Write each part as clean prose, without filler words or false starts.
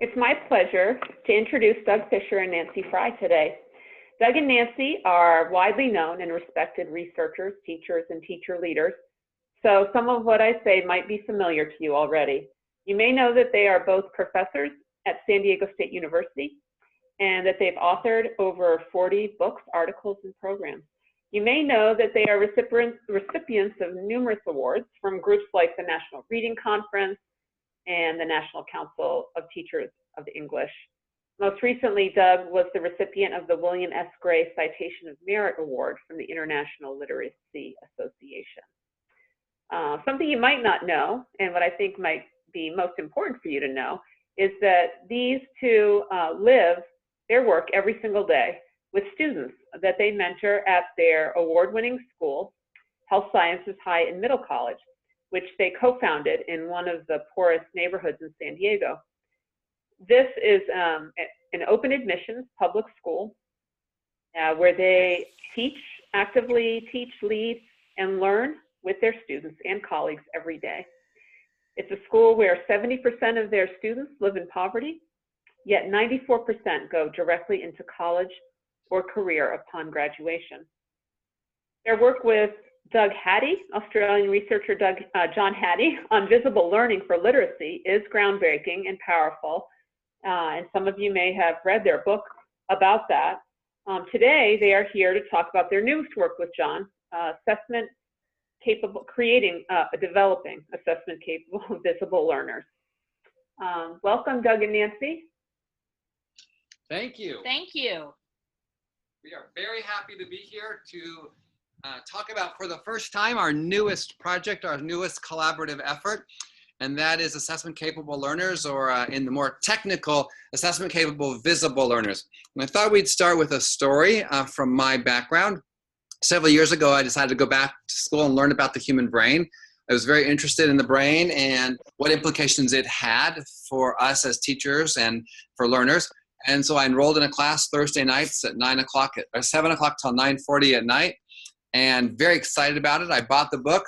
It's my pleasure to introduce Doug Fisher and Nancy Frey today. Doug and Nancy are widely known and respected researchers, teachers, and teacher leaders, so some of what I say might be familiar to you already. You may know that they are both professors at San Diego State University and that they've authored over 40 books, articles, and programs. You may know that they are recipients of numerous awards from groups like the National Reading Conference and the National Council of Teachers of English. Most recently, Doug was the recipient of the William S. Gray Citation of Merit Award from the International Literacy Association. Something you might not know, and what I think might be most important for you to know, is that these two live their work every single day with students that they mentor at their award-winning school, Health Sciences High and Middle College, which they co-founded in one of the poorest neighborhoods in San Diego. This is an open admissions public school where they actively teach, lead, and learn with their students and colleagues every day. It's a school where 70% of their students live in poverty, yet 94% go directly into college or career upon graduation. Their work with Doug Hattie, Australian researcher John Hattie, on visible learning for literacy is groundbreaking and powerful, and some of you may have read their book about that. Today, they are here to talk about their newest work with John, developing assessment-capable visible learners. Welcome, Doug and Nancy. Thank you. Thank you. We are very happy to be here to talk about, for the first time, our newest project, our newest collaborative effort, and that is assessment-capable learners, or in the more technical, assessment-capable visible learners. And I thought we'd start with a story from my background. Several years ago, I decided to go back to school and learn about the human brain. I was very interested in the brain and what implications it had for us as teachers and for learners. And so I enrolled in a class Thursday nights at 7 o'clock till 9:40 at night, and very excited about it. I bought the book.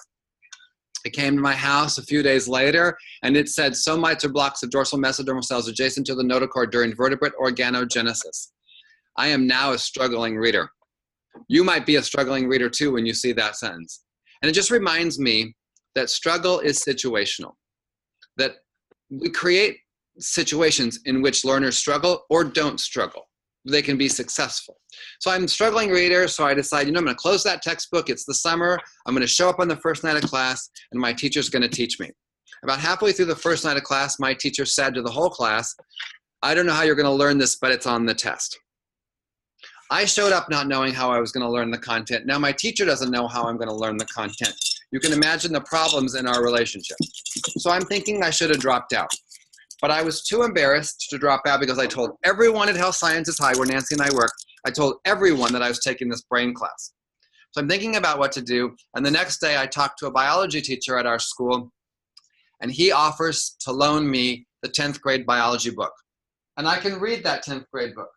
It came to my house a few days later, and it said somites are blocks of dorsal mesodermal cells adjacent to the notochord during vertebrate organogenesis. I am now a struggling reader. You might be a struggling reader too when you see that sentence. And it just reminds me that struggle is situational, that we create situations in which learners struggle or don't struggle. They can be successful. So I'm a struggling reader, so I decided, I'm going to close that textbook. It's the summer. I'm going to show up on the first night of class, and my teacher's going to teach me. About halfway through the first night of class, my teacher said to the whole class, I don't know how you're going to learn this, but it's on the test. I showed up not knowing how I was going to learn the content. Now my teacher doesn't know how I'm going to learn the content. You can imagine the problems in our relationship. So I'm thinking I should have dropped out. But I was too embarrassed to drop out because I told everyone at Health Sciences High, where Nancy and I work, I told everyone that I was taking this brain class. So I'm thinking about what to do. And the next day I talked to a biology teacher at our school, and he offers to loan me the 10th grade biology book. And I can read that 10th grade book.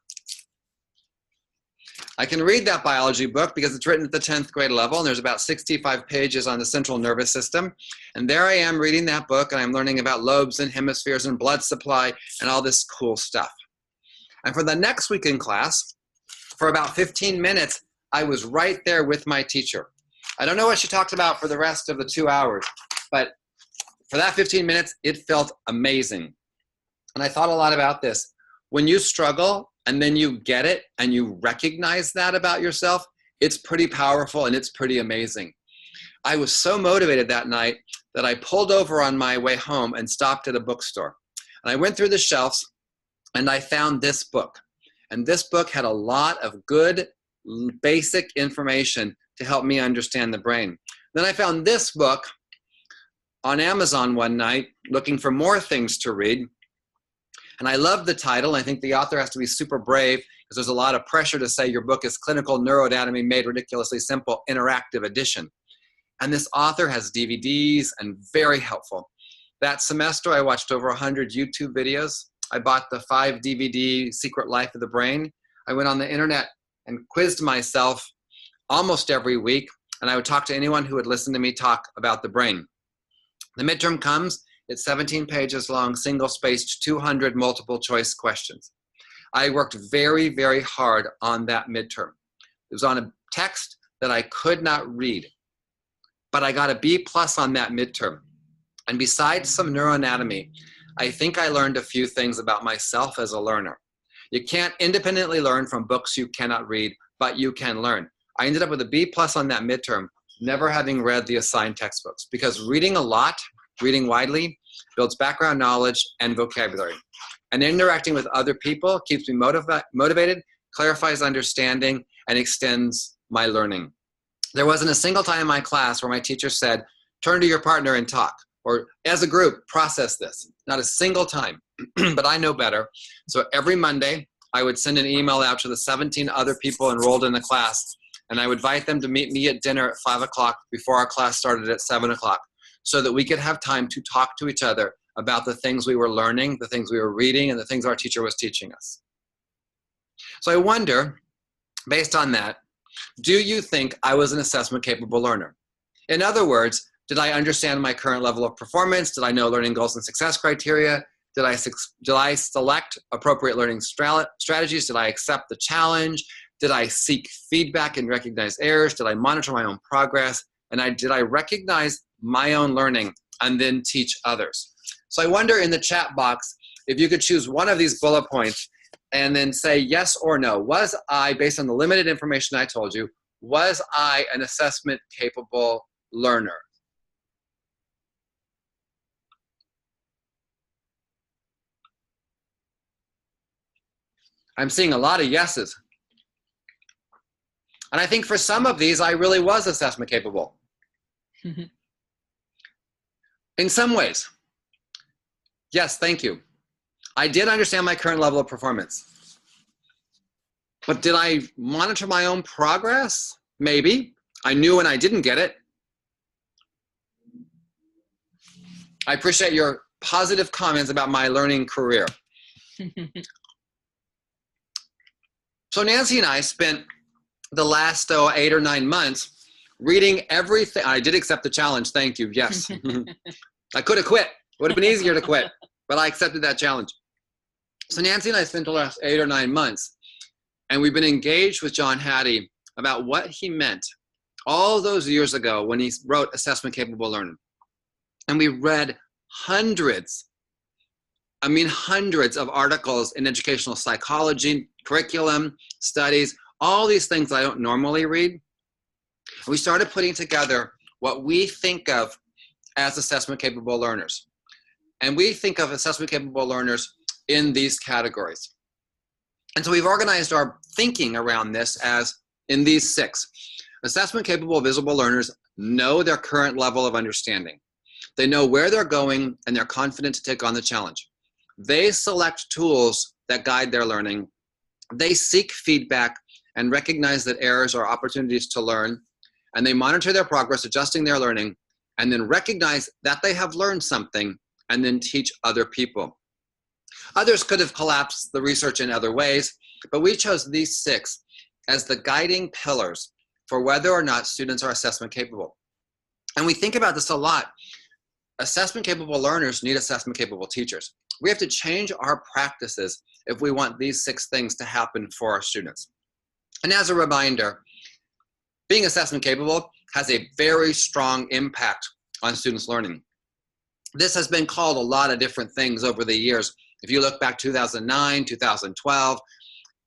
I can read that biology book because it's written at the 10th grade level, and there's about 65 pages on the central nervous system. And there I am reading that book, and I'm learning about lobes and hemispheres and blood supply and all this cool stuff. And for the next week in class, for about 15 minutes, I was right there with my teacher. I don't know what she talked about for the rest of the 2 hours, but for that 15 minutes, it felt amazing. And I thought a lot about this. When you struggle, and then you get it and you recognize that about yourself, it's pretty powerful and it's pretty amazing. I was so motivated that night that I pulled over on my way home and stopped at a bookstore. And I went through the shelves and I found this book. And this book had a lot of good basic information to help me understand the brain. Then I found this book on Amazon one night looking for more things to read. And I love the title. I think the author has to be super brave because there's a lot of pressure to say your book is Clinical Neuroanatomy Made Ridiculously Simple Interactive Edition. And this author has DVDs and very helpful. That semester, I watched over 100 YouTube videos. I bought the 5 DVD Secret Life of the Brain. I went on the internet and quizzed myself almost every week, and I would talk to anyone who would listen to me talk about the brain. The midterm comes, It's 17 pages long, single-spaced, 200 multiple choice questions. I worked very, very hard on that midterm. It was on a text that I could not read, but I got a B+ on that midterm. And besides some neuroanatomy, I think I learned a few things about myself as a learner. You can't independently learn from books you cannot read, but you can learn. I ended up with a B+ on that midterm, never having read the assigned textbooks, because reading a lot, reading widely, builds background knowledge and vocabulary. And interacting with other people keeps me motivated, clarifies understanding, and extends my learning. There wasn't a single time in my class where my teacher said, turn to your partner and talk, or as a group, process this. Not a single time, but I know better. So every Monday, I would send an email out to the 17 other people enrolled in the class, and I would invite them to meet me at dinner at 5 o'clock before our class started at 7 o'clock, so that we could have time to talk to each other about the things we were learning, the things we were reading, and the things our teacher was teaching us. So I wonder, based on that, do you think I was an assessment-capable learner? In other words, did I understand my current level of performance? Did I know learning goals and success criteria? Did I select appropriate learning strategies? Did I accept the challenge? Did I seek feedback and recognize errors? Did I monitor my own progress? And did I recognize my own learning and then teach others? So I wonder in the chat box if you could choose one of these bullet points and then say yes or no. Was I, based on the limited information I told you, was I an assessment-capable learner? I'm seeing a lot of yeses. And I think for some of these, I really was assessment capable. In some ways. Yes, thank you. I did understand my current level of performance. But did I monitor my own progress? Maybe. I knew when I didn't get it. I appreciate your positive comments about my learning career. So Nancy and I spent the last 8 or 9 months reading everything. I did accept the challenge, thank you, yes. I could have quit. It would have been easier to quit, but I accepted that challenge. So Nancy and I spent the last 8 or 9 months, and we've been engaged with John Hattie about what he meant all those years ago when he wrote Assessment Capable Learning. And we read hundreds of articles in educational psychology, curriculum, studies, all these things I don't normally read. We started putting together what we think of as assessment-capable learners. And we think of assessment-capable learners in these categories. And so we've organized our thinking around this as in these 6. Assessment-capable visible learners know their current level of understanding. They know where they're going, and they're confident to take on the challenge. They select tools that guide their learning. They seek feedback and recognize that errors are opportunities to learn, and they monitor their progress, adjusting their learning, and then recognize that they have learned something, and then teach other people. Others could have collapsed the research in other ways, but we chose these 6 as the guiding pillars for whether or not students are assessment capable. And we think about this a lot. Assessment capable learners need assessment capable teachers. We have to change our practices if we want these 6 things to happen for our students. And as a reminder, being assessment capable has a very strong impact on students' learning. This has been called a lot of different things over the years. If you look back 2009, 2012,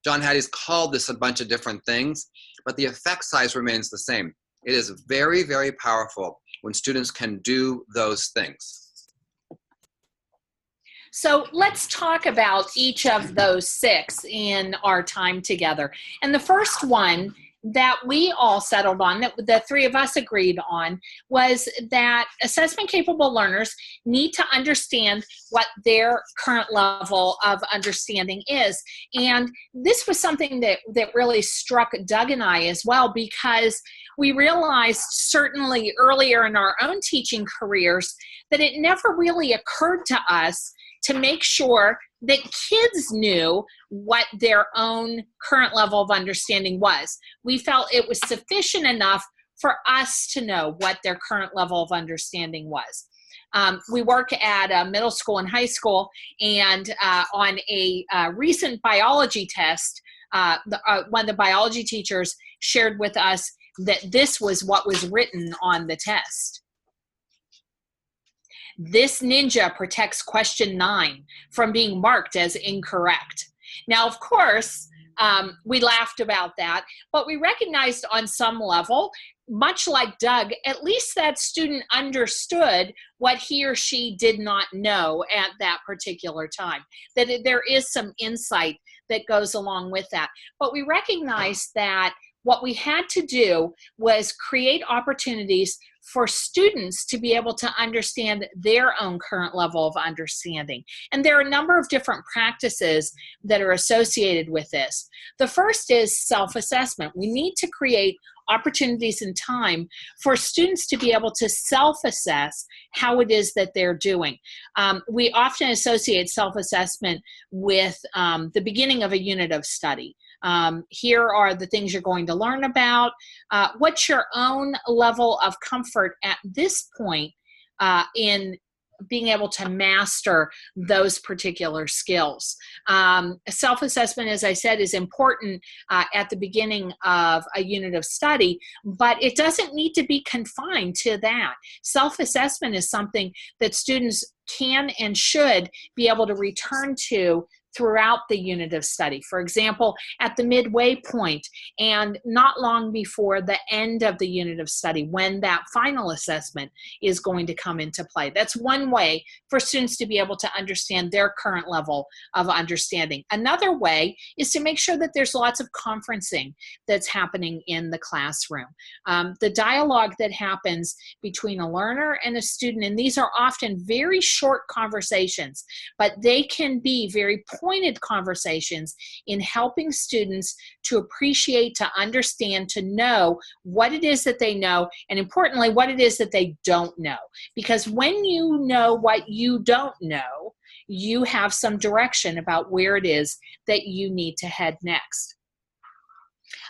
John Hattie's called this a bunch of different things, but the effect size remains the same. It is very, very powerful when students can do those things. So let's talk about each of those 6 in our time together. And the first one that we all settled on, that the 3 of us agreed on, was that assessment capable learners need to understand what their current level of understanding is. And this was something that really struck Doug and I as well, because we realized certainly earlier in our own teaching careers that it never really occurred to us to make sure that kids knew what their own current level of understanding was. We felt it was sufficient enough for us to know what their current level of understanding was. We work at a middle school and high school, and on a recent biology test, one of the biology teachers shared with us that this was what was written on the test. This ninja protects question 9 from being marked as incorrect. Now, of course, we laughed about that, but we recognized on some level, much like Doug, at least that student understood what he or she did not know at that particular time, that there is some insight that goes along with that. But we recognized that what we had to do was create opportunities for students to be able to understand their own current level of understanding. And there are a number of different practices that are associated with this. The first is self-assessment. We need to create opportunities and time for students to be able to self-assess how it is that they're doing. We often associate self-assessment with the beginning of a unit of study. Here are the things you're going to learn about. What's your own level of comfort at this point in being able to master those particular skills? Self-assessment, as I said, is important at the beginning of a unit of study, but it doesn't need to be confined to that. Self-assessment is something that students can and should be able to return to throughout the unit of study. For example, at the midway point and not long before the end of the unit of study, when that final assessment is going to come into play. That's one way for students to be able to understand their current level of understanding. Another way is to make sure that there's lots of conferencing that's happening in the classroom. The dialogue that happens between a learner and a student, and these are often very short conversations, but they can be very pointed conversations in helping students to appreciate, to understand, to know what it is that they know, and importantly, what it is that they don't know. Because when you know what you don't know, you have some direction about where it is that you need to head next.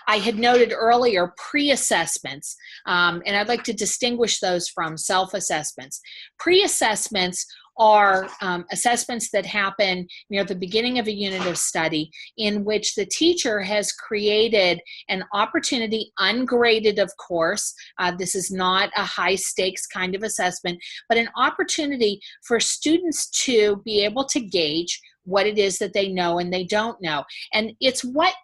I had noted earlier pre-assessments, and I'd like to distinguish those from self-assessments. Pre-assessments are assessments that happen near the beginning of a unit of study in which the teacher has created an opportunity, ungraded of course, this is not a high stakes kind of assessment, but an opportunity for students to be able to gauge what it is that they know and they don't know. And it's what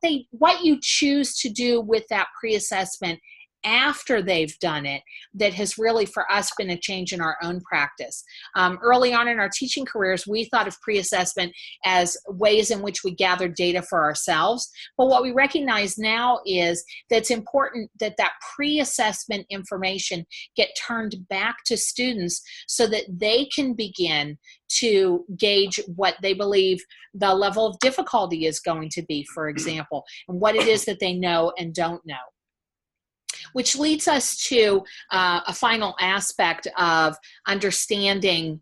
you choose to do with that pre-assessment after they've done it that has really for us been a change in our own practice. Early on in our teaching careers, we thought of pre-assessment as ways in which we gathered data for ourselves. But what we recognize now is that it's important that that pre-assessment information get turned back to students so that they can begin to gauge what they believe the level of difficulty is going to be, for example, and what it is that they know and don't know. Which leads us to a final aspect of understanding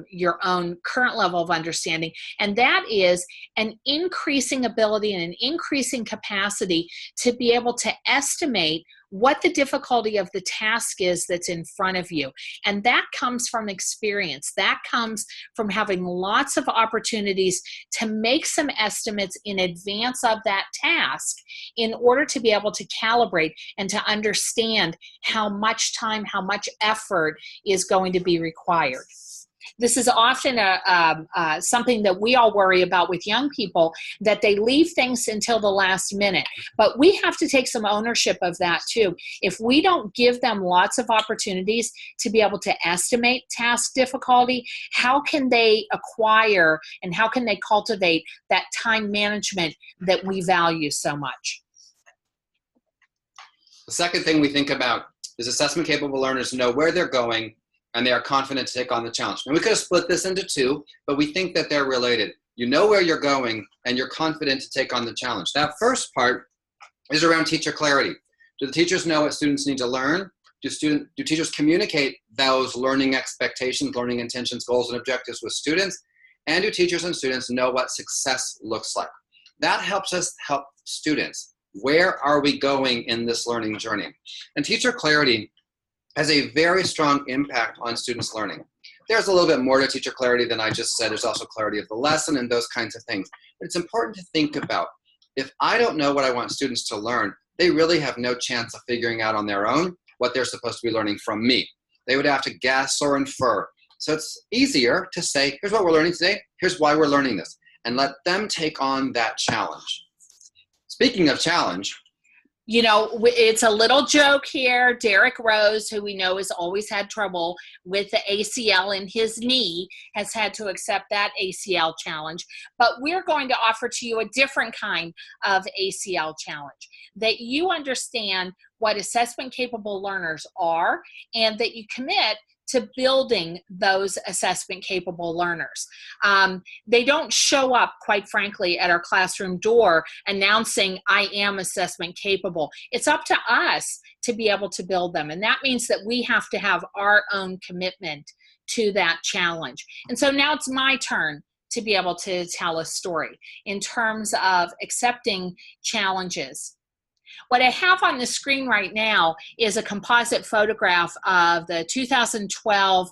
your own current level of understanding, and that is an increasing ability and an increasing capacity to be able to estimate what the difficulty of the task is that's in front of you. And that comes from experience. That comes from having lots of opportunities to make some estimates in advance of that task in order to be able to calibrate and to understand how much time, how much effort is going to be required. This is often something that we all worry about with young people, that they leave things until the last minute. But we have to take some ownership of that too. If we don't give them lots of opportunities to be able to estimate task difficulty, how can they acquire and how can they cultivate that time management that we value so much? The second thing we think about is assessment capable learners know where they're going and they are confident to take on the challenge. And we could have split this into two, but we think that they're related. You know where you're going and you're confident to take on the challenge. That first part is around teacher clarity. Do the teachers know what students need to learn? Do teachers communicate those learning expectations, learning intentions, goals, and objectives with students? And do teachers and students know what success looks like? That helps us help students. Where are we going in this learning journey? And teacher clarity has a very strong impact on students' learning. there's a little bit more to teacher clarity than I just said. There's also clarity of the lesson and those kinds of things. But it's important to think about, if I don't know what I want students to learn, they really have no chance of figuring out on their own what they're supposed to be learning from me. They would have to guess or infer. So it's easier to say, here's what we're learning today, here's why we're learning this, and let them take on that challenge. Speaking of challenge, you know, it's a little joke here. Derek Rose, who we know has always had trouble with the ACL in his knee, has had to accept that ACL challenge. But we're going to offer to you a different kind of ACL challenge, that you understand what assessment capable learners are and that you commit to building those assessment capable learners. They don't show up, quite frankly, at our classroom door announcing, I am assessment capable. It's up to us to be able to build them. And that means that we have to have our own commitment to that challenge. And so now it's my turn to be able to tell a story in terms of accepting challenges. What I have on the screen right now is a composite photograph of the 2012,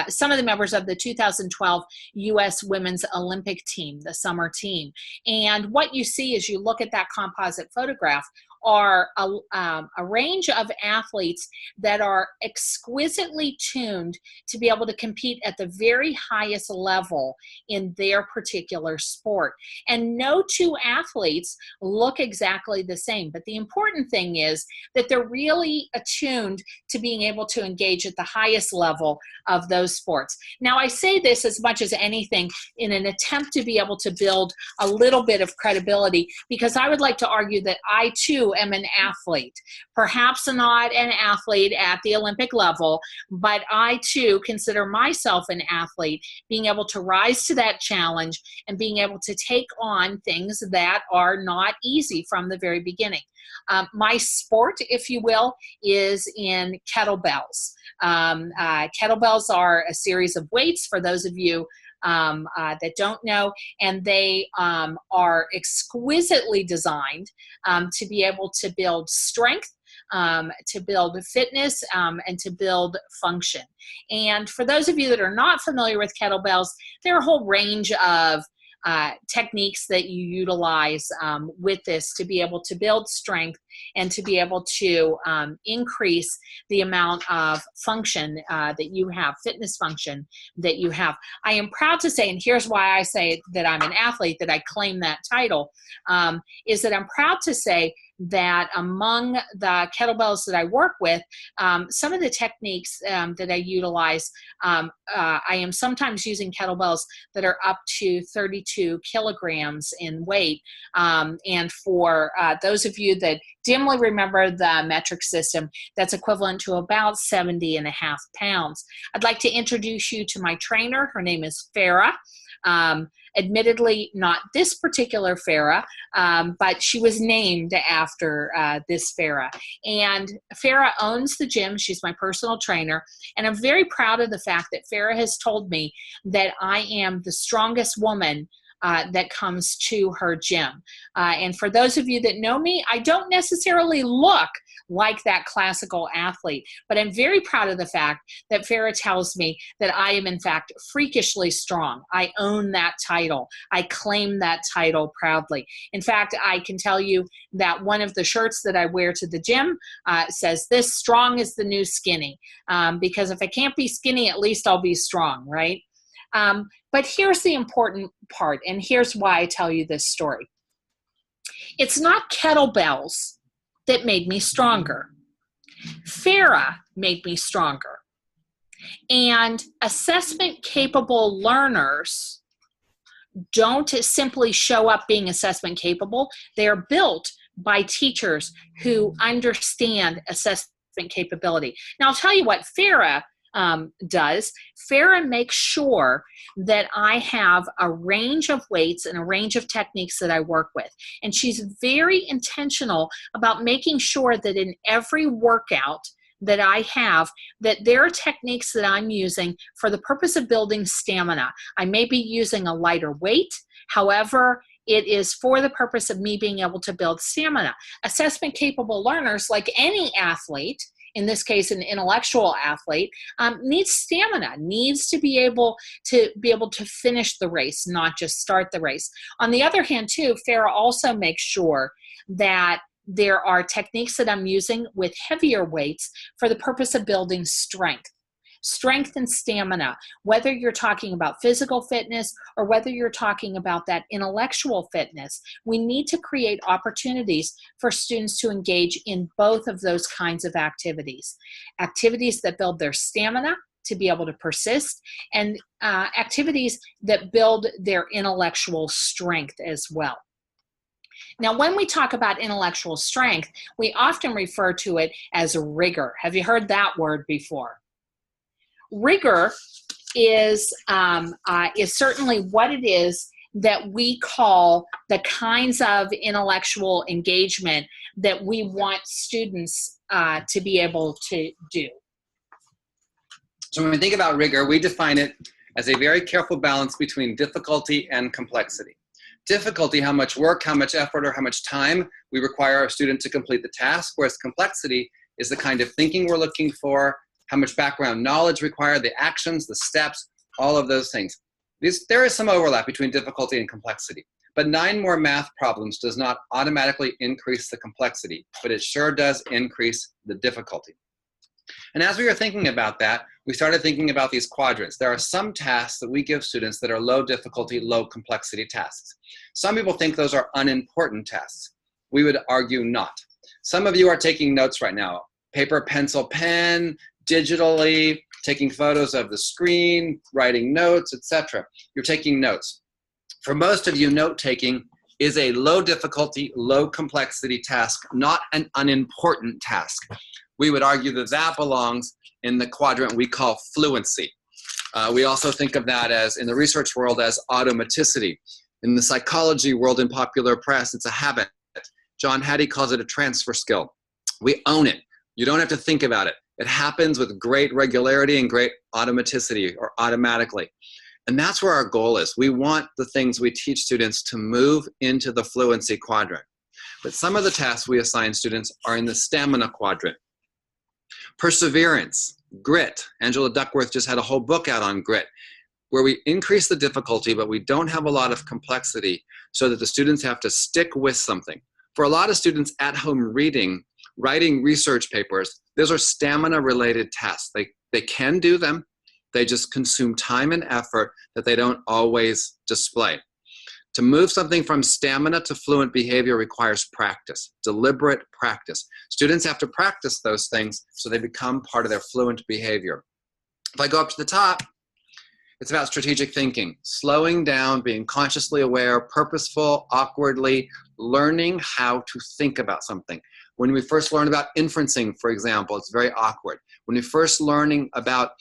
some of the members of the 2012 U.S. Women's Olympic team, the summer team. And what you see as you look at that composite photograph are a range of athletes that are exquisitely tuned to be able to compete at the very highest level in their particular sport. And no two athletes look exactly the same, but the important thing is that they're really attuned to being able to engage at the highest level of those sports. Now, I say this as much as anything in an attempt to be able to build a little bit of credibility, because I would like to argue that I too am an athlete, perhaps not an athlete at the Olympic level, but I too consider myself an athlete, being able to rise to that challenge and being able to take on things that are not easy from the very beginning. My sport, if you will, is in kettlebells. Kettlebells are a series of weights, for those of you that don't know, and they are exquisitely designed to be able to build strength, to build fitness, and to build function. And for those of you that are not familiar with kettlebells, there are a whole range of techniques that you utilize with this to be able to build strength and to be able to increase the amount of function that you have, fitness function that you have. I am proud to say, and here's why I say that I'm an athlete, that I claim that title, is that I'm proud to say that among the kettlebells that I work with, some of the techniques that I utilize, I am sometimes using kettlebells that are up to 32 kilograms in weight. And for those of you that dimly remember the metric system, that's equivalent to about 70.5 pounds. I'd like to introduce you to my trainer. Her name is Farah. Admittedly, not this particular Farah, but she was named after this Farah. And Farah owns the gym. She's my personal trainer. And I'm very proud of the fact that Farah has told me that I am the strongest woman that comes to her gym. And for those of you that know me, I don't necessarily look like that classical athlete, but I'm very proud of the fact that Farah tells me that I am in fact freakishly strong. I own that title. I claim that title proudly. In fact, I can tell you that one of the shirts that I wear to the gym says, "This strong is the new skinny," because if I can't be skinny, at least I'll be strong, right? But here's the important part, and here's why I tell you this story. It's not kettlebells that made me stronger. Farah made me stronger. And assessment-capable learners don't simply show up being assessment capable. They are built by teachers who understand assessment capability. Now, I'll tell you what Farah does. Farah makes sure that I have a range of weights and a range of techniques that I work with. And she's very intentional about making sure that in every workout that I have, that there are techniques that I'm using for the purpose of building stamina. I may be using a lighter weight. However, it is for the purpose of me being able to build stamina. Assessment capable learners, like any athlete, in this case an intellectual athlete, needs stamina, needs to be able to finish the race, not just start the race. On the other hand too, FARA also makes sure that there are techniques that I'm using with heavier weights for the purpose of building strength. Strength and stamina, whether you're talking about physical fitness or whether you're talking about that intellectual fitness, we need to create opportunities for students to engage in both of those kinds of activities. Activities that build their stamina to be able to persist, and activities that build their intellectual strength as well. Now, when we talk about intellectual strength, we often refer to it as rigor. Have you heard that word before? Rigor is certainly what it is that we call the kinds of intellectual engagement that we want students to be able to do. So when we think about rigor, we define it as a very careful balance between difficulty and complexity. Difficulty, how much work, how much effort, or how much time we require our student to complete the task, whereas complexity is the kind of thinking we're looking for, how much background knowledge required, the actions, the steps, all of those things. There is some overlap between difficulty and complexity, but 9 more math problems does not automatically increase the complexity, but it sure does increase the difficulty. And as we were thinking about that, we started thinking about these quadrants. There are some tasks that we give students that are low difficulty, low complexity tasks. Some people think those are unimportant tasks. We would argue not. Some of you are taking notes right now. Paper, pencil, pen, digitally, taking photos of the screen, writing notes, etc. You're taking notes. For most of you, note-taking is a low difficulty, low complexity task, not an unimportant task. We would argue that that belongs in the quadrant we call fluency. We also think of that as, in the research world, as automaticity. In the psychology world, in popular press, it's a habit. John Hattie calls it a transfer skill. We own it. You don't have to think about it. It happens with great regularity and great automaticity, or automatically. And that's where our goal is. We want the things we teach students to move into the fluency quadrant. But some of the tasks we assign students are in the stamina quadrant. Perseverance, grit. Angela Duckworth just had a whole book out on grit, where we increase the difficulty, but we don't have a lot of complexity so that the students have to stick with something. For a lot of students at home reading, writing research papers, those are stamina-related tasks. They can do them. They just consume time and effort that they don't always display. To move something from stamina to fluent behavior requires practice, deliberate practice. Students have to practice those things so they become part of their fluent behavior. If I go up to the top, it's about strategic thinking, slowing down, being consciously aware, purposeful, awkwardly, learning how to think about something. When we first learn about inferencing, for example, it's very awkward. When you're first learning about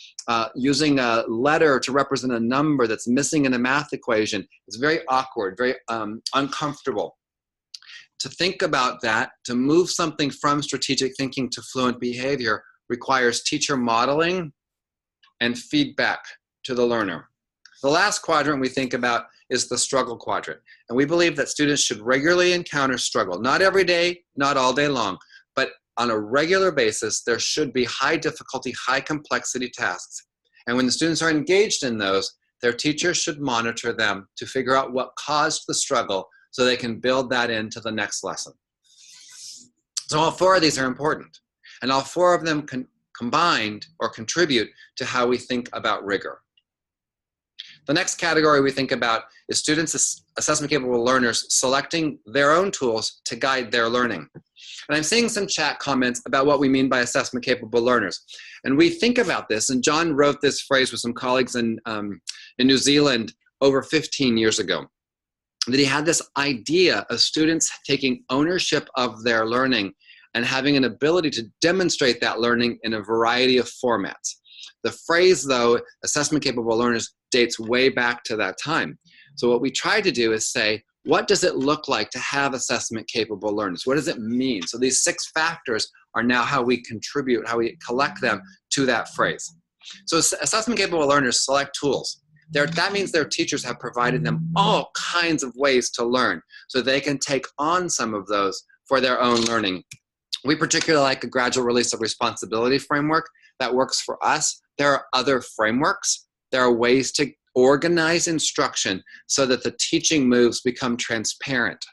using a letter to represent a number that's missing in a math equation, it's very awkward, very uncomfortable. To think about that, to move something from strategic thinking to fluent behavior, requires teacher modeling and feedback to the learner. The last quadrant we think about is the struggle quadrant. And we believe that students should regularly encounter struggle. Not every day, not all day long, but on a regular basis, there should be high difficulty, high complexity tasks. And when the students are engaged in those, their teachers should monitor them to figure out what caused the struggle so they can build that into the next lesson. So all 4 of these are important. And all 4 of them combined or contribute to how we think about rigor. The next category we think about is students, assessment-capable learners, selecting their own tools to guide their learning. And I'm seeing some chat comments about what we mean by assessment-capable learners. And we think about this, and John wrote this phrase with some colleagues in New Zealand over 15 years ago, that he had this idea of students taking ownership of their learning and having an ability to demonstrate that learning in a variety of formats. The phrase, though, assessment-capable learners, dates way back to that time. So what we try to do is say, what does it look like to have assessment-capable learners? What does it mean? So these 6 factors are now how we contribute, how we collect them to that phrase. So assessment-capable learners select tools. That means their teachers have provided them all kinds of ways to learn, so they can take on some of those for their own learning. We particularly like a gradual release of responsibility framework that works for us. There are other frameworks. There are ways to organize instruction so that the teaching moves become transparent,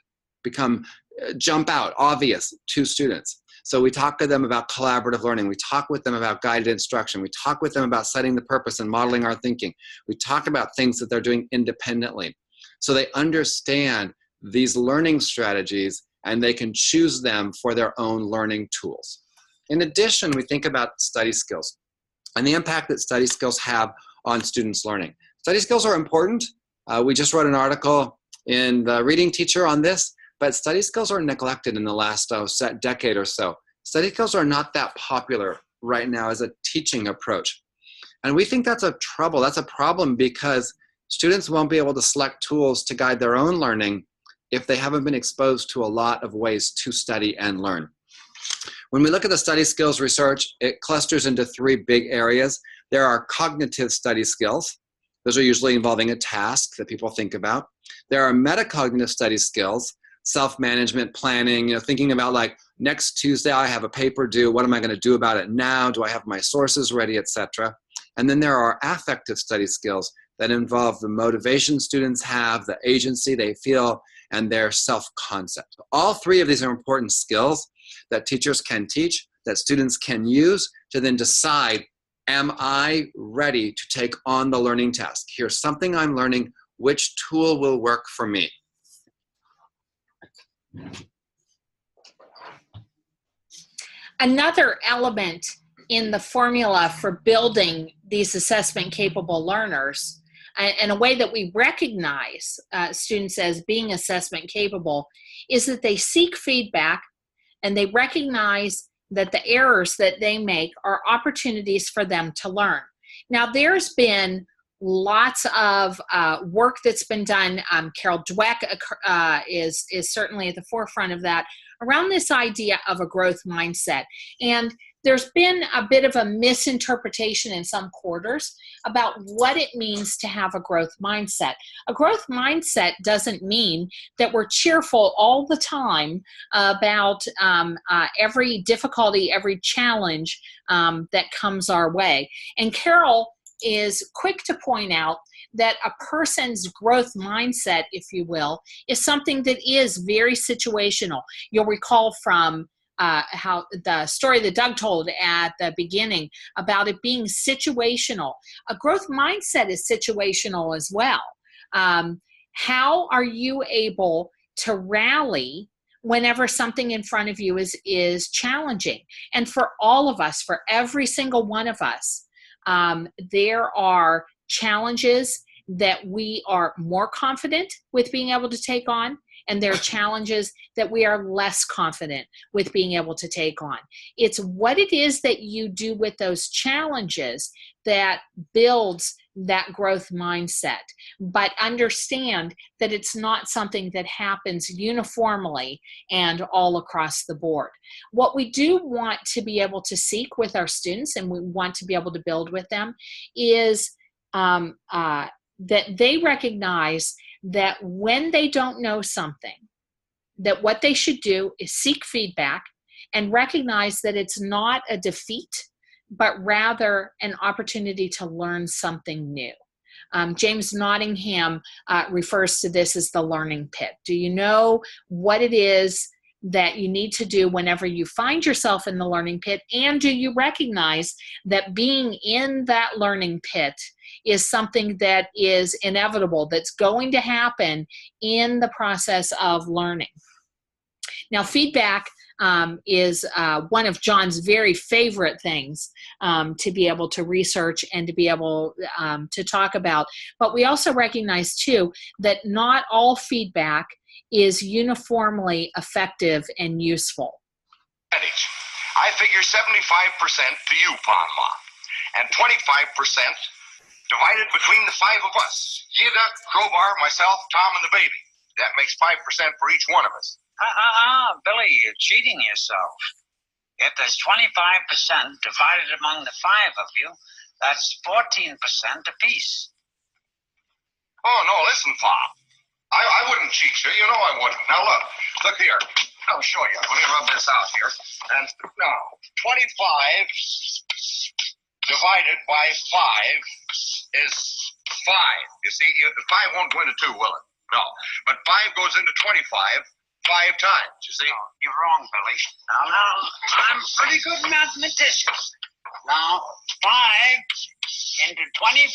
jump out, obvious to students. So we talk to them about collaborative learning. We talk with them about guided instruction. We talk with them about setting the purpose and modeling our thinking. We talk about things that they're doing independently. So they understand these learning strategies and they can choose them for their own learning tools. In addition, we think about study skills and the impact that study skills have on students' learning. Study skills are important. We just wrote an article in the Reading Teacher on this, but study skills are neglected in the last decade or so. Study skills are not that popular right now as a teaching approach. And we think that's a trouble. That's a problem because students won't be able to select tools to guide their own learning if they haven't been exposed to a lot of ways to study and learn. When we look at the study skills research, it clusters into three big areas. There are cognitive study skills. Those are usually involving a task that people think about. There are metacognitive study skills, self-management, planning, thinking about like next Tuesday I have a paper due, what am I going to do about it now? Do I have my sources ready, etc. And then there are affective study skills that involve the motivation students have, the agency they feel, and their self-concept. All three of these are important skills that teachers can teach, that students can use to then decide, am I ready to take on the learning task? Here's something I'm learning, which tool will work for me? Another element in the formula for building these assessment capable learners, and a way that we recognize students as being assessment capable, is that they seek feedback and they recognize that the errors that they make are opportunities for them to learn. Now, there's been lots of work that's been done. Carol Dweck is certainly at the forefront of that, around this idea of a growth mindset. And there's been a bit of a misinterpretation in some quarters about what it means to have a growth mindset. A growth mindset doesn't mean that we're cheerful all the time about every difficulty, every challenge that comes our way. And Carol is quick to point out that a person's growth mindset, if you will, is something that is very situational. You'll recall from how the story that Doug told at the beginning about it being situational. A growth mindset is situational as well. How are you able to rally whenever something in front of you is challenging? And for all of us, for every single one of us, there are challenges that we are more confident with being able to take on, and there are challenges that we are less confident with being able to take on. It's what it is that you do with those challenges that builds that growth mindset. But understand that it's not something that happens uniformly and all across the board. What we do want to be able to seek with our students, and we want to be able to build with them, is that they recognize that when they don't know something, that what they should do is seek feedback and recognize that it's not a defeat, but rather an opportunity to learn something new. James Nottingham refers to this as the learning pit. Do you know what it is that you need to do whenever you find yourself in the learning pit? And do you recognize that being in that learning pit is something that is inevitable, that's going to happen in the process of learning? Now, feedback is one of John's very favorite things to be able to research and to be able to talk about. But we also recognize, too, that not all feedback is uniformly effective and useful. I figure 75% to you, Panma, and 25% divided between the five of us. Yida, Crowbar, myself, Tom, and the baby. That makes 5% for each one of us. Billy, you're cheating yourself. If there's 25% divided among the five of you, that's 14% apiece. Oh, no, listen, Pa. I wouldn't cheat you. You know I wouldn't. Now, look here. I'll show you. Let me rub this out here. And now, 25 divided by 5 is 5. You see, the 5 won't go into 2, will it? No. But 5 goes into 25 5 times, you see? No, you're wrong, Billy. Now, I'm a pretty good mathematician. Now, 5 into 25,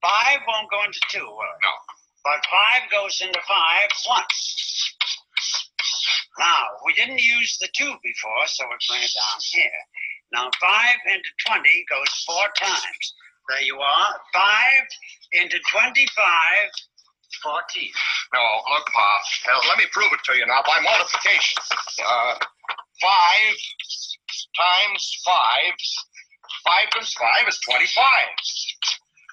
5 won't go into 2, will it? No. But 5 goes into 5 once. Now, we didn't use the 2 before, so we'll bring it down here. Now, 5 into 20 goes 4 times. There you are. 5 into 25, 14. No, look, Pa. Let me prove it to you now by multiplication. 5 times 5. 5 times 5 is 25.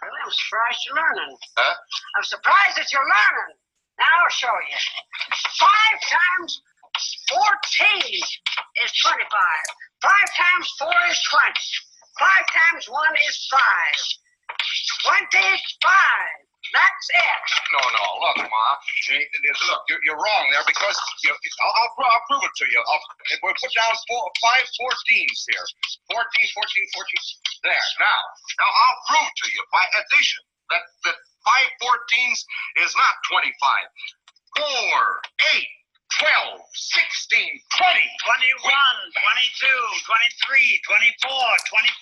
Well, I'm surprised you're learning. Huh? I'm surprised that you're learning. Now I'll show you. 5 times 14 is 25. 5 times 4 is 20. 5 times 1 is 5. 25. That's it. No, look, Ma. Look, you're wrong there because I'll prove it to you. We'll put down 5 14s here. 14, 14, 14. There. Now I'll prove to you by addition that 5 14s is not 25. 4, 8, 12, 16, 20. 21, 22, 23, 24, 25.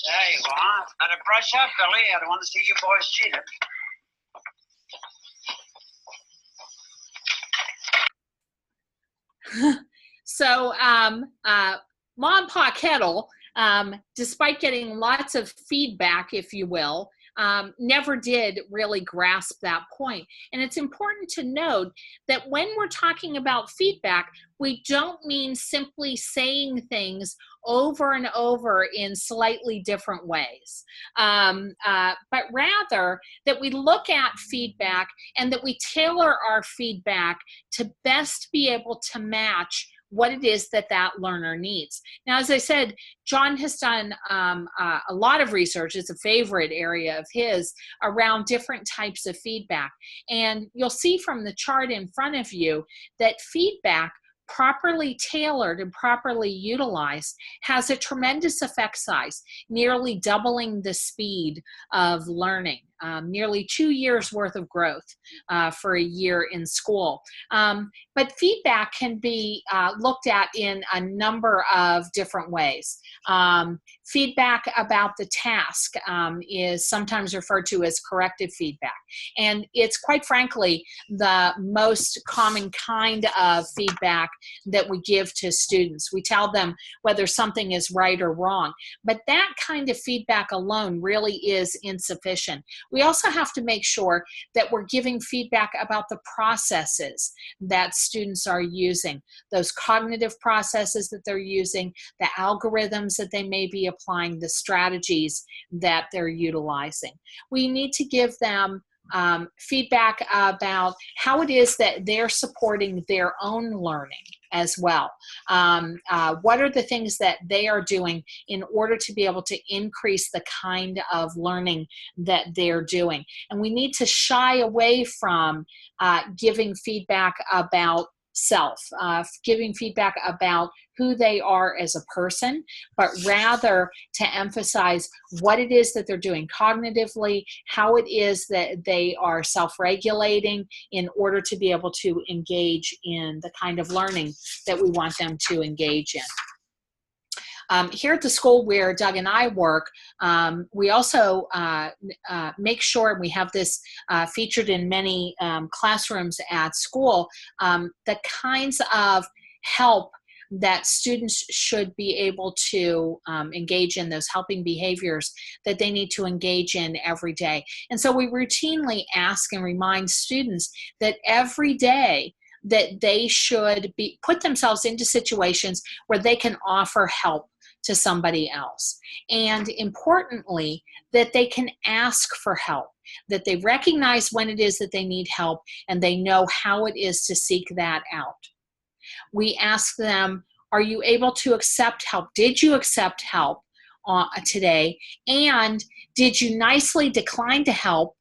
There you are. Better brush up, Billy. I don't want to see you boys cheated. So, Mom and Pa Kettle, despite getting lots of feedback, if you will, never did really grasp that point. And it's important to note that when we're talking about feedback, we don't mean simply saying things over and over in slightly different ways, but rather that we look at feedback and that we tailor our feedback to best be able to match what it is that that learner needs. Now, as I said, John has done a lot of research. It's a favorite area of his around different types of feedback. And you'll see from the chart in front of you that feedback properly tailored and properly utilized has a tremendous effect size, nearly doubling the speed of learning, nearly 2 years worth of growth for a year in school. But feedback can be looked at in a number of different ways. Feedback about the task is sometimes referred to as corrective feedback. And it's quite frankly the most common kind of feedback that we give to students. We tell them whether something is right or wrong. But that kind of feedback alone really is insufficient. We also have to make sure that we're giving feedback about the processes that students are using, those cognitive processes that they're using, the algorithms that they may be applying, the strategies that they're utilizing. We need to give them feedback about how it is that they're supporting their own learning as well. What are the things that they are doing in order to be able to increase the kind of learning that they're doing? And we need to shy away from giving feedback about self, giving feedback about who they are as a person, but rather to emphasize what it is that they're doing cognitively, how it is that they are self-regulating in order to be able to engage in the kind of learning that we want them to engage in. Here at the school where Doug and I work, we also make sure, and we have this featured in many classrooms at school, the kinds of help that students should be able to engage in, those helping behaviors that they need to engage in every day. And so we routinely ask and remind students that every day that they should put themselves into situations where they can offer help to somebody else. And importantly, that they can ask for help, that they recognize when it is that they need help and they know how it is to seek that out. We ask them, are you able to accept help? Did you accept help today? And did you nicely decline to help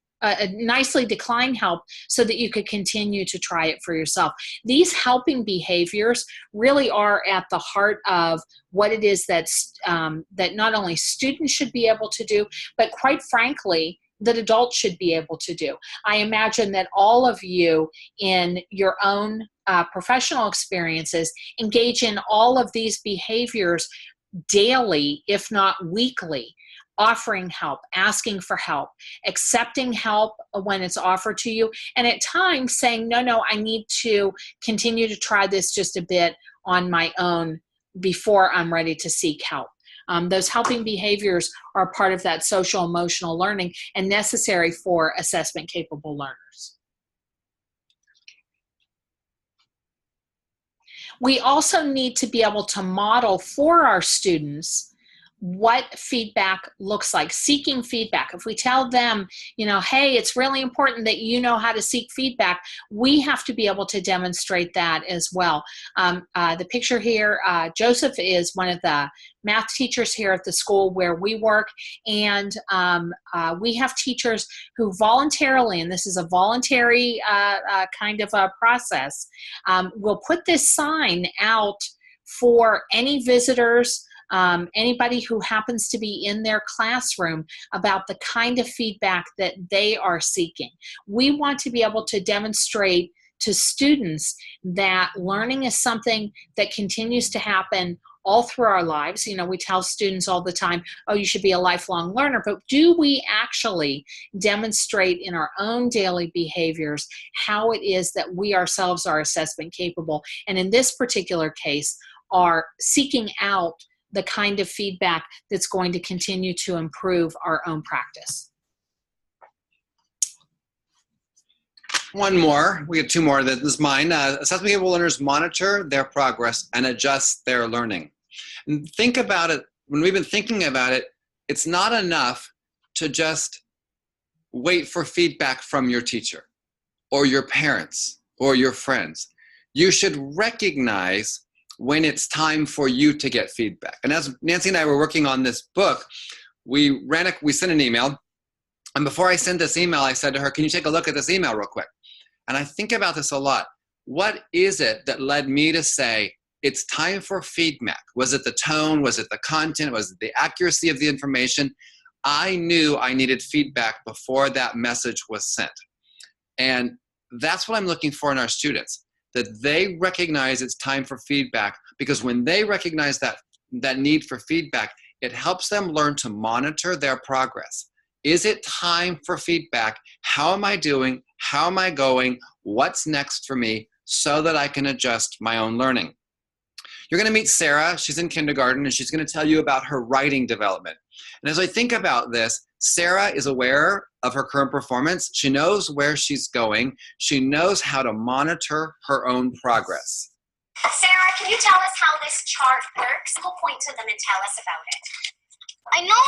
nicely decline help so that you could continue to try it for yourself. These helping behaviors really are at the heart of what it is that's, that not only students should be able to do, but quite frankly, that adults should be able to do. I imagine that all of you in your own professional experiences engage in all of these behaviors daily, if not weekly. Offering help, asking for help, accepting help when it's offered to you, and at times saying, no, I need to continue to try this just a bit on my own before I'm ready to seek help. Those helping behaviors are part of that social emotional learning and necessary for assessment capable learners. We also need to be able to model for our students what feedback looks like, seeking feedback. If we tell them, hey, it's really important that you know how to seek feedback, we have to be able to demonstrate that as well. The picture here, Joseph is one of the math teachers here at the school where we work, and we have teachers who voluntarily, and this is a voluntary kind of a process, will put this sign out for any visitors, anybody who happens to be in their classroom about the kind of feedback that they are seeking. We want to be able to demonstrate to students that learning is something that continues to happen all through our lives. We tell students all the time, oh, you should be a lifelong learner, but do we actually demonstrate in our own daily behaviors how it is that we ourselves are assessment capable, and in this particular case, are seeking out the kind of feedback that's going to continue to improve our own practice. One more, we have two more. This is mine. Assessment capable learners monitor their progress and adjust their learning. And think about it, when we've been thinking about it, it's not enough to just wait for feedback from your teacher or your parents or your friends. You should recognize when it's time for you to get feedback. And as Nancy and I were working on this book, we sent an email, and before I sent this email, I said to her, can you take a look at this email real quick? And I think about this a lot. What is it that led me to say, it's time for feedback? Was it the tone? Was it the content? Was it the accuracy of the information? I knew I needed feedback before that message was sent. And that's what I'm looking for in our students, that they recognize it's time for feedback, because when they recognize that need for feedback, it helps them learn to monitor their progress. Is it time for feedback? How am I doing? How am I going? What's next for me so that I can adjust my own learning? You're going to meet Sarah. She's in kindergarten, and she's going to tell you about her writing development. And as I think about this, Sarah is aware of her current performance. She knows where she's going. She knows how to monitor her own progress. Sarah, can you tell us how this chart works? We'll point to them and tell us about it. I know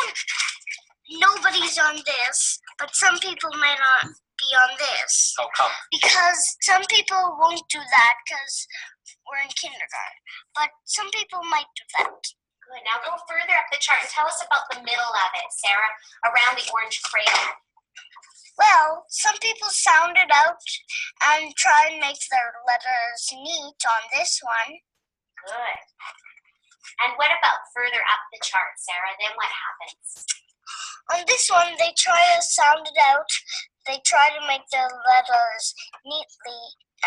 nobody's on this, but some people might not be on this. Oh, come. Because some people won't do that because we're in kindergarten. But some people might do that. Good. Now go further up the chart and tell us about the middle of it, Sarah, around the orange crayon. Well, some people sound it out and try and make their letters neat on this one. Good. And what about further up the chart, Sarah? Then what happens? On this one, they try to sound it out. They try to make their letters neatly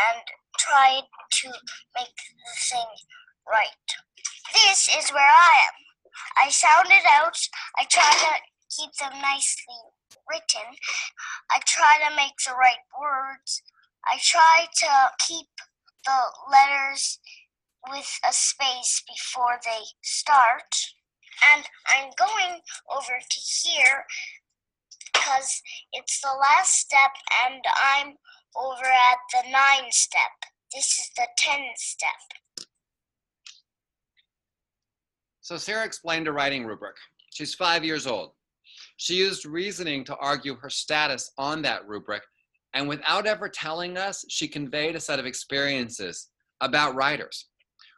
and try to make the thing right. This is where I am. I sound it out. I try to keep them nicely written. I try to make the right words. I try to keep the letters with a space before they start. And I'm going over to here because it's the last step and I'm over at the 9 step. This is the 10 step. So Sarah explained a writing rubric. She's 5 years old. She used reasoning to argue her status on that rubric, and without ever telling us, she conveyed a set of experiences about writers.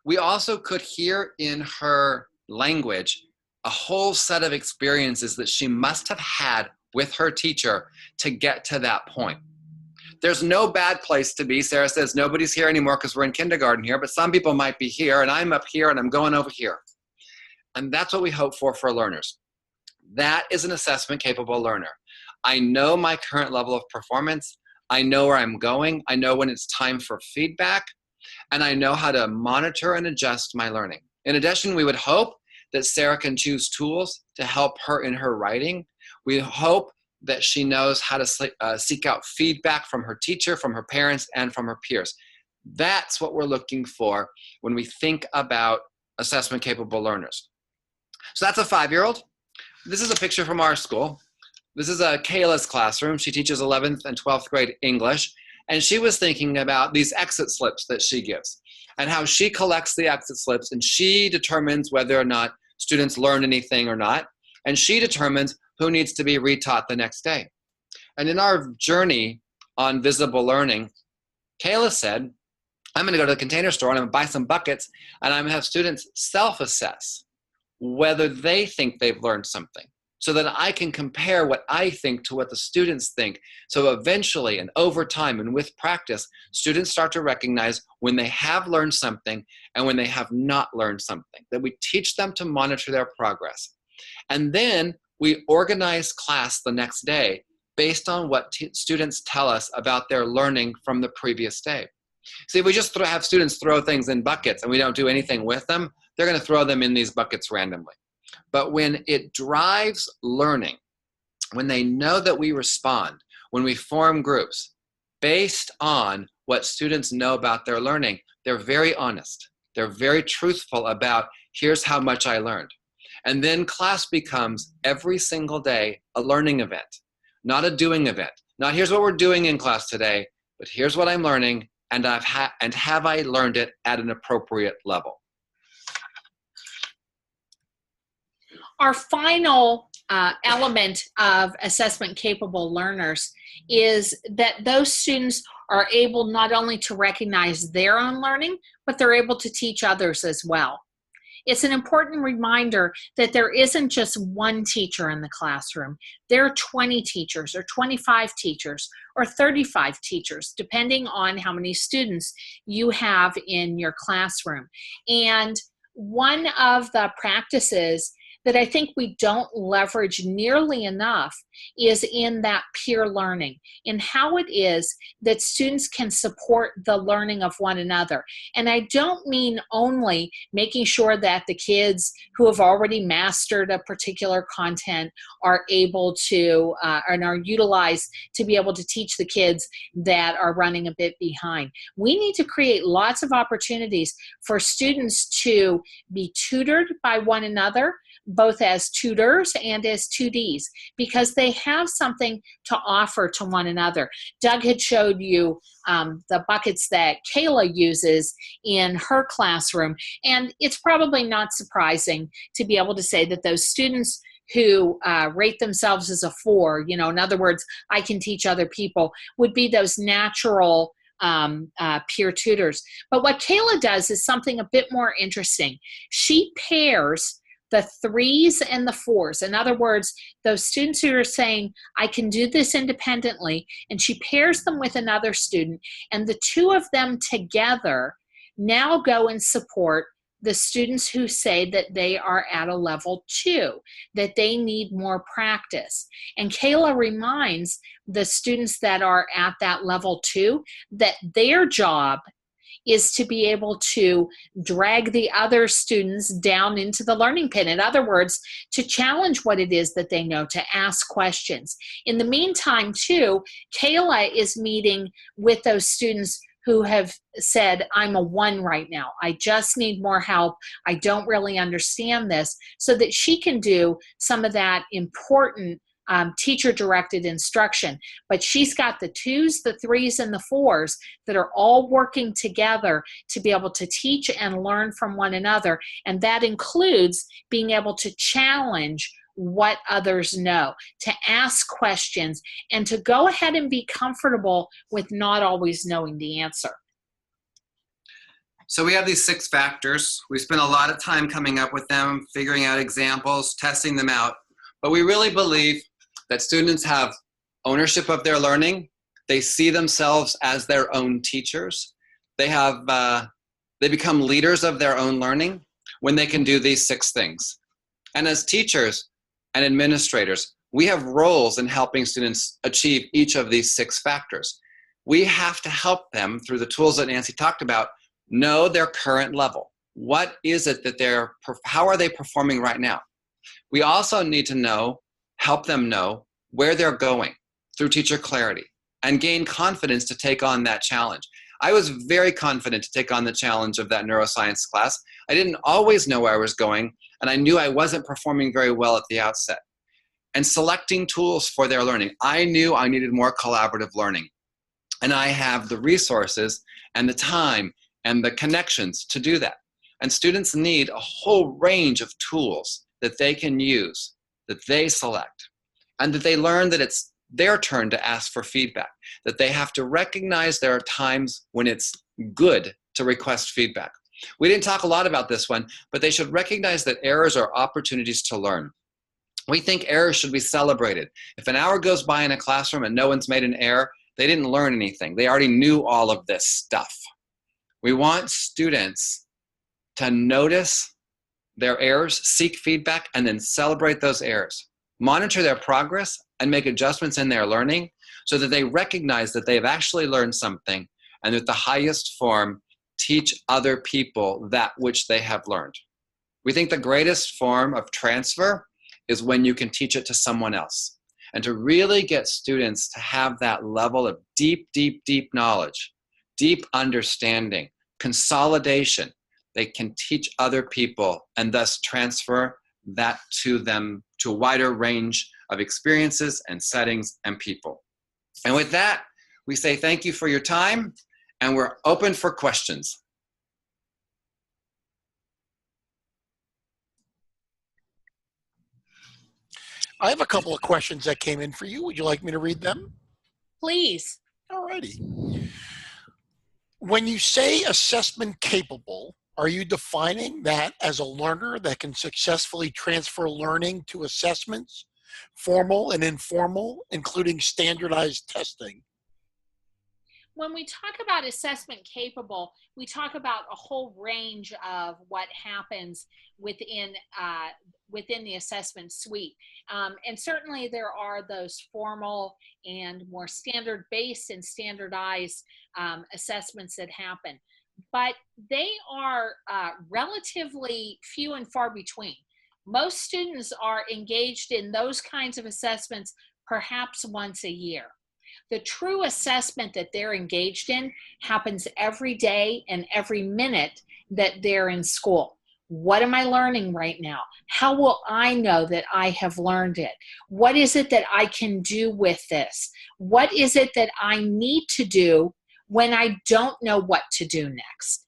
We also could hear in her language a whole set of experiences that she must have had with her teacher to get to that point. There's no bad place to be. Sarah says nobody's here anymore because we're in kindergarten here, but some people might be here, and I'm up here and I'm going over here. And that's what we hope for learners. That is an assessment capable learner. I know my current level of performance. I know where I'm going. I know when it's time for feedback, and I know how to monitor and adjust my learning. In addition, we would hope that Sarah can choose tools to help her in her writing. We hope that she knows how to seek out feedback from her teacher, from her parents, and from her peers. That's what we're looking for when we think about assessment capable learners. So that's a 5-year-old. This is a picture from our school. This is Kayla's classroom. She teaches 11th and 12th grade English, and she was thinking about these exit slips that she gives and how she collects the exit slips, and she determines whether or not students learn anything or not, and she determines who needs to be retaught the next day. And in our journey on visible learning, Kayla said, I'm going to go to the Container Store and I'm going to buy some buckets, and I'm going to have students self-assess whether they think they've learned something, so that I can compare what I think to what the students think. So eventually, and over time and with practice, students start to recognize when they have learned something and when they have not learned something, that we teach them to monitor their progress. And then we organize class the next day based on what students tell us about their learning from the previous day. See, if we just have students throw things in buckets and we don't do anything with them, they're going to throw them in these buckets randomly. But when it drives learning, when they know that we respond, when we form groups based on what students know about their learning, they're very honest. They're very truthful about, here's how much I learned. And then class becomes every single day a learning event, not a doing event. Not here's what we're doing in class today, but here's what I'm learning, and have I learned it at an appropriate level. Our final element of assessment capable learners is that those students are able not only to recognize their own learning, but they're able to teach others as well. It's an important reminder that there isn't just one teacher in the classroom. There are 20 teachers or 25 teachers or 35 teachers, depending on how many students you have in your classroom. And one of the practices that I think we don't leverage nearly enough is in that peer learning, in how it is that students can support the learning of one another. And I don't mean only making sure that the kids who have already mastered a particular content are able to, and are utilized to be able to teach the kids that are running a bit behind. We need to create lots of opportunities for students to be tutored by one another, both as tutors and as 2Ds, because they have something to offer to one another. Doug had showed you the buckets that Kayla uses in her classroom, and it's probably not surprising to be able to say that those students who rate themselves as a 4, you know, in other words, I can teach other people, would be those natural peer tutors. But what Kayla does is something a bit more interesting. She pairs the 3s and the 4s. In other words, those students who are saying, I can do this independently, and she pairs them with another student, and the two of them together now go and support the students who say that they are at a level 2, that they need more practice. And Kayla reminds the students that are at that level 2 that their job is to be able to drag the other students down into the learning pit. In other words, to challenge what it is that they know, to ask questions. In the meantime, too, Kayla is meeting with those students who have said, I'm a 1 right now. I just need more help. I don't really understand this, so that she can do some of that important teacher-directed instruction. But she's got the 2s, the 3s, and the 4s that are all working together to be able to teach and learn from one another. And that includes being able to challenge what others know, to ask questions, and to go ahead and be comfortable with not always knowing the answer. So we have these 6 factors. We spent a lot of time coming up with them, figuring out examples, testing them out. But we really believe that students have ownership of their learning. They see themselves as their own teachers. They become leaders of their own learning when they can do these 6 things. And as teachers and administrators, we have roles in helping students achieve each of these 6 factors. We have to help them through the tools that Nancy talked about, know their current level. What is it that how are they performing right now? We also need to help them know where they're going through teacher clarity and gain confidence to take on that challenge. I was very confident to take on the challenge of that neuroscience class. I didn't always know where I was going, and I knew I wasn't performing very well at the outset. And selecting tools for their learning. I knew I needed more collaborative learning. And I have the resources and the time and the connections to do that. And students need a whole range of tools that they can use, that they select, and that they learn that it's their turn to ask for feedback, that they have to recognize there are times when it's good to request feedback. We didn't talk a lot about this one, but they should recognize that errors are opportunities to learn. We think errors should be celebrated. If an hour goes by in a classroom and no one's made an error, they didn't learn anything. They already knew all of this stuff. We want students to notice their errors, seek feedback, and then celebrate those errors. Monitor their progress and make adjustments in their learning so that they recognize that they've actually learned something and that the highest form teach other people that which they have learned. We think the greatest form of transfer is when you can teach it to someone else. And to really get students to have that level of deep, deep, deep knowledge, deep understanding, consolidation, they can teach other people and thus transfer that to them to a wider range of experiences and settings and people. And with that, we say thank you for your time, and we're open for questions. I have a couple of questions that came in for you. Would you like me to read them? Please. All righty. When you say assessment capable, are you defining that as a learner that can successfully transfer learning to assessments, formal and informal, including standardized testing? When we talk about assessment capable, we talk about a whole range of what happens within the assessment suite. And certainly there are those formal and more standard-based and standardized assessments that happen. But they are relatively few and far between. Most students are engaged in those kinds of assessments perhaps once a year. The true assessment that they're engaged in happens every day and every minute that they're in school. What am I learning right now? How will I know that I have learned it? What is it that I can do with this? What is it that I need to do when I don't know what to do next?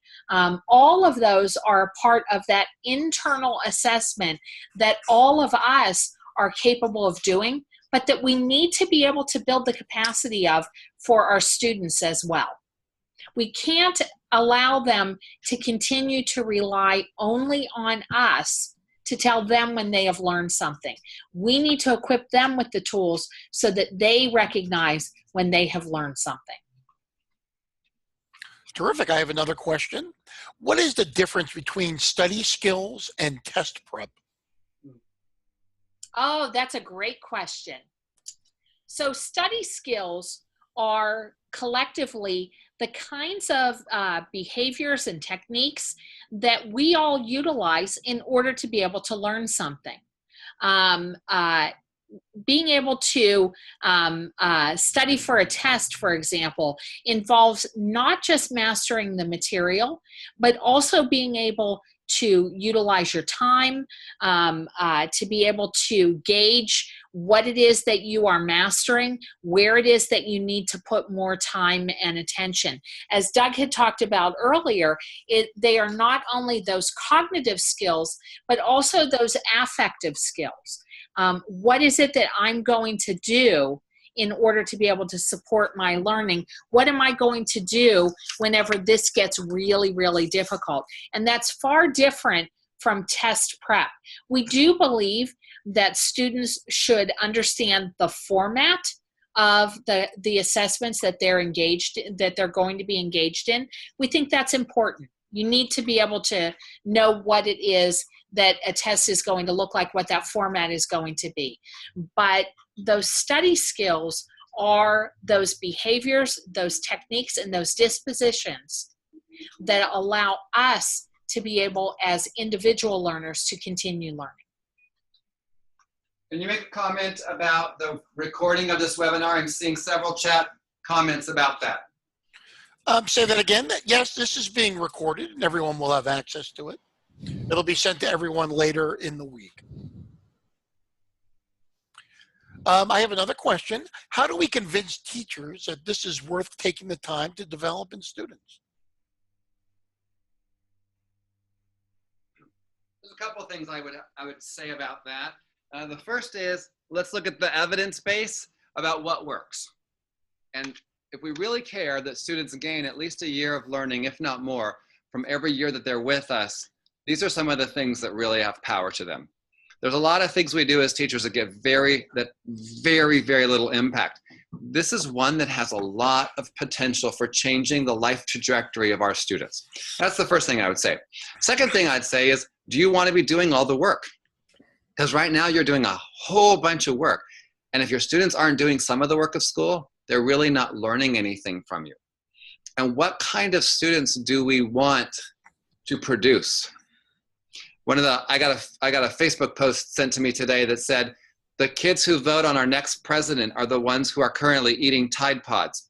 All of those are a part of that internal assessment that all of us are capable of doing, but that we need to be able to build the capacity of for our students as well. We can't allow them to continue to rely only on us to tell them when they have learned something. We need to equip them with the tools so that they recognize when they have learned something. Terrific. I have another question. What is the difference between study skills and test prep? Oh, that's a great question. So study skills are collectively the kinds of behaviors and techniques that we all utilize in order to be able to learn something. Being able to study for a test, for example, involves not just mastering the material, but also being able to utilize your time, to be able to gauge what it is that you are mastering, where it is that you need to put more time and attention. As Doug had talked about earlier, they are not only those cognitive skills, but also those affective skills. What is it that I'm going to do in order to be able to support my learning? What am I going to do whenever this gets really, really difficult? And that's far different from test prep. We do believe that students should understand the format of the assessments that they're going to be engaged in. We think that's important. You need to be able to know what it is that a test is going to look like, what that format is going to be. But those study skills are those behaviors, those techniques, and those dispositions that allow us to be able, as individual learners, to continue learning. Can you make a comment about the recording of this webinar? I'm seeing several chat comments about that. Say that again. Yes, this is being recorded and everyone will have access to it. It'll be sent to everyone later in the week. I have another question. How do we convince teachers that this is worth taking the time to develop in students? There's a couple of things I would say about that. The first is, let's look at the evidence base about what works. And if we really care that students gain at least a year of learning, if not more, from every year that they're with us, these are some of the things that really have power to them. There's a lot of things we do as teachers that get very little impact. This is one that has a lot of potential for changing the life trajectory of our students. That's the first thing I would say. Second thing I'd say is, do you want to be doing all the work? Because right now you're doing a whole bunch of work. And if your students aren't doing some of the work of school, they're really not learning anything from you. And what kind of students do we want to produce? I got a Facebook post sent to me today that said, the kids who vote on our next president are the ones who are currently eating Tide Pods.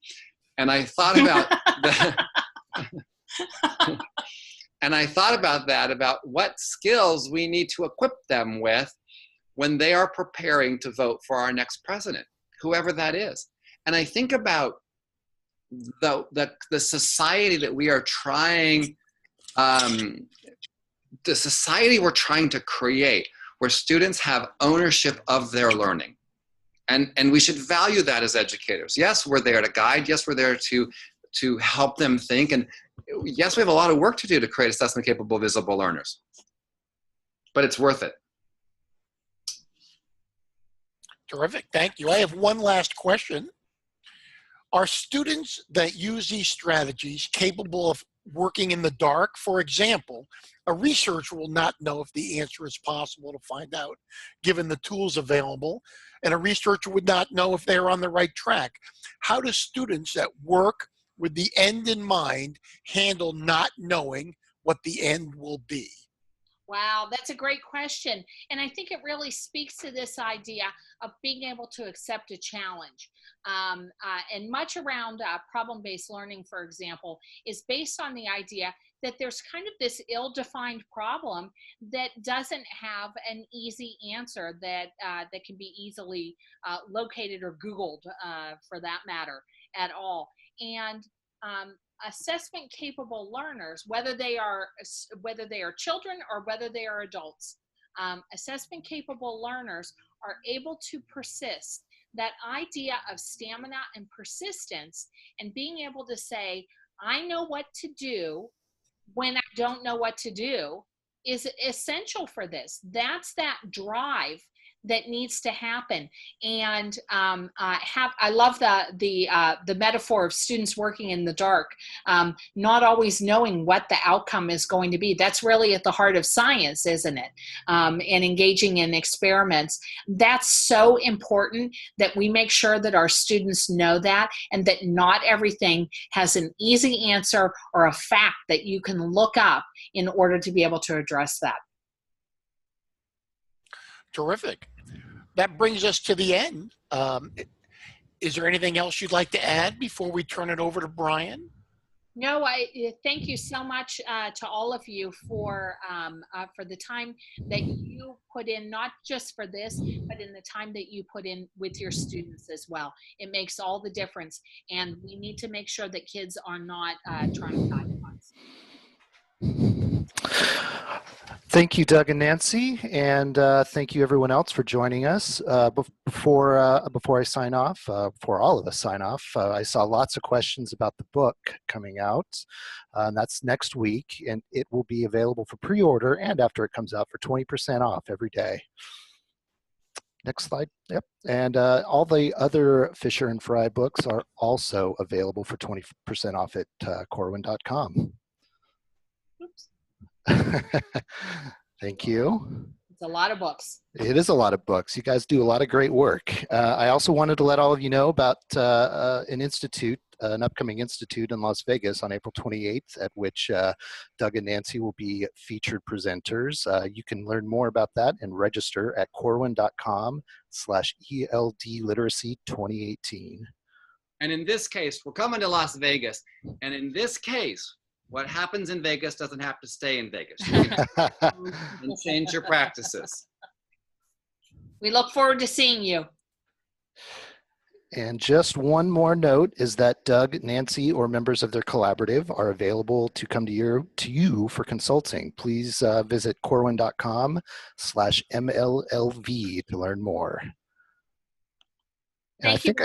And I thought about that, about what skills we need to equip them with when they are preparing to vote for our next president, whoever that is. And I think about the society that we are trying, the society we're trying to create, where students have ownership of their learning. And we should value that as educators. Yes, we're there to guide. Yes, we're there to help them think. And yes, we have a lot of work to do to create assessment capable, visible learners. But it's worth it. Terrific, thank you. I have one last question. Are students that use these strategies capable of working in the dark? For example, a researcher will not know if the answer is possible to find out, given the tools available, and a researcher would not know if they're on the right track. How do students that work with the end in mind handle not knowing what the end will be? Wow, that's a great question. And I think it really speaks to this idea of being able to accept a challenge. And much around problem-based learning, for example, is based on the idea that there's kind of this ill-defined problem that doesn't have an easy answer that can be easily located or Googled, for that matter, at all. And assessment capable learners, whether they are children or whether they are adults, assessment capable learners are able to persist. That idea of stamina and persistence, and being able to say, I know what to do when I don't know what to do, is essential for this. That's that drive that needs to happen. And I love the metaphor of students working in the dark, not always knowing what the outcome is going to be. That's really at the heart of science, isn't it? And engaging in experiments. That's so important that we make sure that our students know that, and that not everything has an easy answer or a fact that you can look up in order to be able to address that. Terrific. That brings us to the end. Is there anything else you'd like to add before we turn it over to Brian? No, I thank you so much to all of you for the time that you put in, not just for this, but in the time that you put in with your students as well. It makes all the difference, and we need to make sure that kids are not traumatized. Thank you, Doug and Nancy, and thank you everyone else for joining us. Before I sign off, before all of us sign off, I saw lots of questions about the book coming out, and that's next week, and it will be available for pre-order and after it comes out for 20% off every day. Next slide. Yep. And all the other Fisher and Frey books are also available for 20% off at Corwin.com. Oops. Thank you. It's a lot of books. It is a lot of books. You guys do a lot of great work. I also wanted to let all of you know about an upcoming institute in Las Vegas on April 28th, at which Doug and Nancy will be featured presenters. You can learn more about that and register at corwin.com/ELD Literacy 2018. And in this case, we're coming to Las Vegas. And in this case, what happens in Vegas doesn't have to stay in Vegas. You can and change your practices. We look forward to seeing you. And just one more note is that Doug, Nancy, or members of their collaborative are available to come to you for consulting. Please visit corwin.com/MLLV to learn more. And I think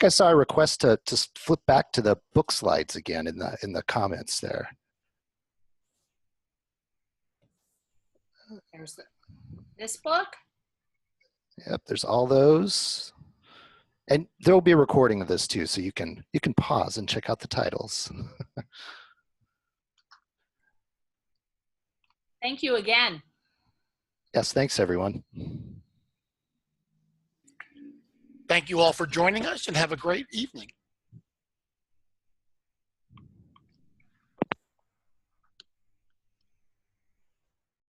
I saw a request to flip back to the book slides again in the comments there. There's this book. Yep, there's all those. And there will be a recording of this too, so you can pause and check out the titles. Thank you again. Yes, thanks everyone. Thank you all for joining us and have a great evening.